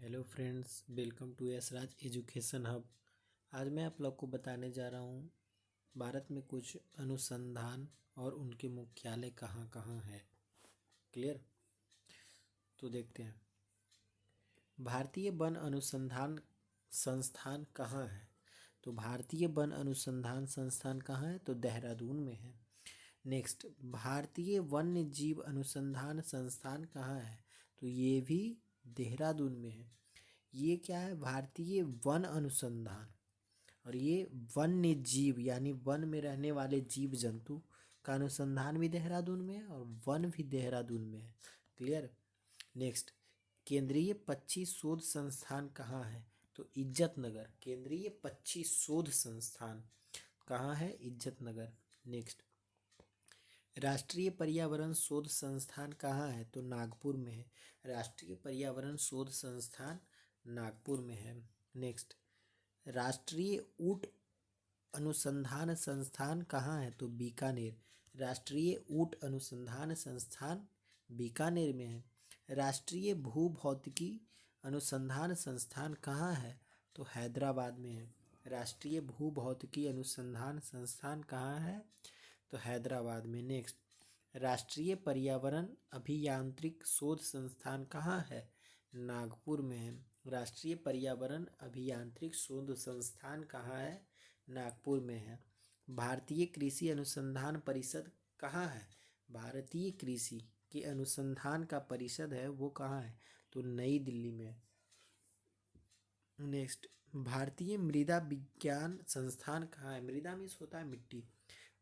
Hello friends, welcome to S Raj education hub. आज मैं आप लोग को बताने जा रहा हूँ भारत में कुछ अनुसंधान और उनके मुख्यालय कहाँ कहाँ है। क्लियर? तो देखते हैं। भारतीय वन अनुसंधान संस्थान कहाँ है? तो भारतीय वन अनुसंधान संस्थान कहाँ है? तो देहरादून में है। नेक्स्ट, भारतीय वन्य जीव अनुसंधान संस्थान कहाँ है? तो ये भी देहरादून में है। ये क्या है? भारतीय वन अनुसंधान, और ये वन्य जीव यानी वन में रहने वाले जीव जंतु का अनुसंधान भी देहरादून में है और वन भी देहरादून में है। क्लियर? नेक्स्ट, केंद्रीय पक्षी शोध संस्थान कहाँ है? तो इज्जत नगर। केंद्रीय पक्षी शोध संस्थान कहाँ है? इज्जत नगर। नेक्स्ट, राष्ट्रीय पर्यावरण शोध संस्थान कहाँ है? तो नागपुर में है। राष्ट्रीय पर्यावरण शोध संस्थान नागपुर में है। नेक्स्ट, राष्ट्रीय ऊंट अनुसंधान संस्थान कहाँ है? तो बीकानेर। राष्ट्रीय ऊंट अनुसंधान संस्थान बीकानेर में है। राष्ट्रीय भूभौतिकी अनुसंधान संस्थान कहाँ है? तो हैदराबाद में है। राष्ट्रीय भूभौतिकी अनुसंधान संस्थान कहाँ है? तो हैदराबाद में। नेक्स्ट, राष्ट्रीय पर्यावरण अभियांत्रिक शोध संस्थान कहाँ है? नागपुर में है। राष्ट्रीय पर्यावरण अभियांत्रिक शोध संस्थान कहाँ है? नागपुर में है। भारतीय कृषि अनुसंधान परिषद कहाँ है? भारतीय कृषि के अनुसंधान का परिषद है वो कहाँ है? तो नई दिल्ली में। नेक्स्ट, भारतीय मृदा विज्ञान संस्थान कहाँ है? मृदा मीन्स होता है मिट्टी।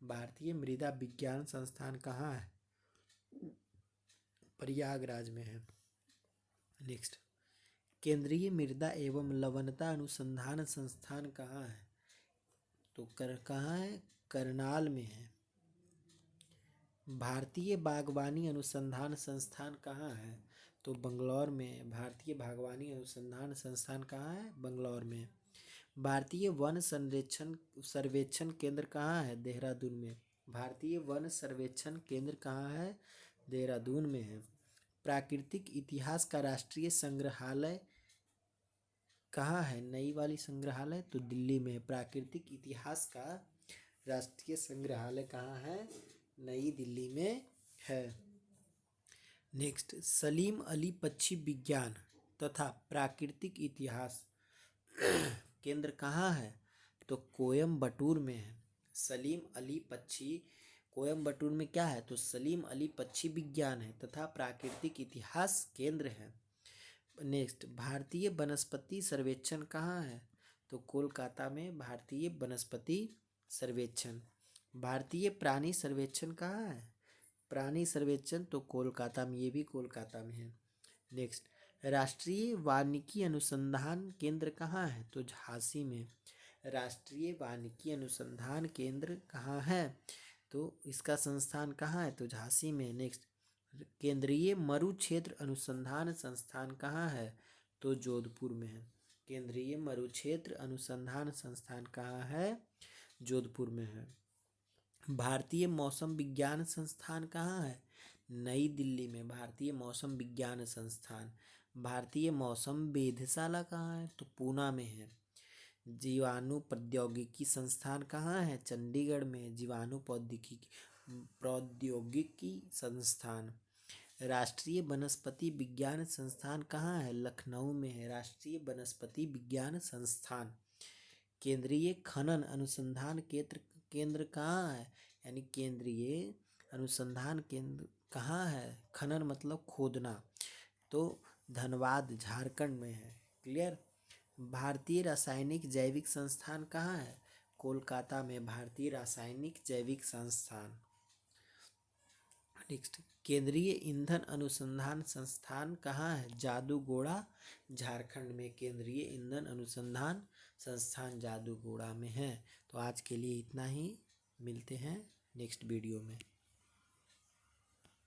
भारतीय मृदा विज्ञान संस्थान कहाँ है? प्रयागराज में है। नेक्स्ट, केंद्रीय मृदा एवं लवणता अनुसंधान संस्थान कहाँ है? तो कहाँ है? करनाल में है। भारतीय बागवानी अनुसंधान संस्थान कहाँ है? तो बंगलौर में। भारतीय बागवानी अनुसंधान संस्थान कहाँ है? बंगलौर में। भारतीय वन सर्वेक्षण केंद्र कहाँ है? देहरादून में। भारतीय वन सर्वेक्षण केंद्र कहाँ है? देहरादून में है। प्राकृतिक इतिहास का राष्ट्रीय संग्रहालय कहाँ है? नई वाली संग्रहालय तो दिल्ली में है। प्राकृतिक इतिहास का राष्ट्रीय संग्रहालय कहाँ है? नई दिल्ली में है। नेक्स्ट, सलीम अली पक्षी विज्ञान तथा प्राकृतिक इतिहास केंद्र कहाँ है? तो कोयम्बटूर में है। सलीम अली पक्षी कोयम्बटूर में क्या है? तो सलीम अली पक्षी विज्ञान है तथा प्राकृतिक इतिहास केंद्र है। नेक्स्ट, भारतीय वनस्पति सर्वेक्षण कहाँ है? तो कोलकाता में भारतीय वनस्पति सर्वेक्षण। भारतीय प्राणी सर्वेक्षण कहाँ है? प्राणी सर्वेक्षण तो कोलकाता में, ये भी कोलकाता में है। नेक्स्ट, राष्ट्रीय वानिकी अनुसंधान केंद्र कहाँ है? तो झांसी में। राष्ट्रीय वानिकी अनुसंधान केंद्र कहाँ है? तो इसका संस्थान कहाँ है? तो झांसी में। नेक्स्ट, केंद्रीय मरु क्षेत्र अनुसंधान संस्थान कहाँ है? तो जोधपुर में है। केंद्रीय मरु क्षेत्र अनुसंधान संस्थान कहाँ है? जोधपुर में है। भारतीय मौसम विज्ञान संस्थान कहाँ है? नई दिल्ली में। भारतीय मौसम विज्ञान संस्थान। भारतीय मौसम वेधशाला कहाँ है? तो पूना में है। जीवाणु प्रौद्योगिकी संस्थान कहाँ है? चंडीगढ़ में। जीवाणु प्रौद्योगिकी संस्थान। राष्ट्रीय वनस्पति विज्ञान संस्थान कहाँ है? लखनऊ में है। राष्ट्रीय वनस्पति विज्ञान संस्थान। केंद्रीय खनन अनुसंधान केंद्र कहाँ है? यानी केंद्रीय अनुसंधान केंद्र कहाँ है? खनन मतलब खोदना, तो धनबाद झारखंड में है। क्लियर? भारतीय रासायनिक जैविक संस्थान कहाँ है? कोलकाता में। भारतीय रासायनिक जैविक संस्थान। नेक्स्ट, केंद्रीय ईंधन अनुसंधान संस्थान कहाँ है? जादूगोड़ा झारखंड में। केंद्रीय ईंधन अनुसंधान संस्थान जादूगोड़ा में है। तो आज के लिए इतना ही, मिलते हैं नेक्स्ट वीडियो में।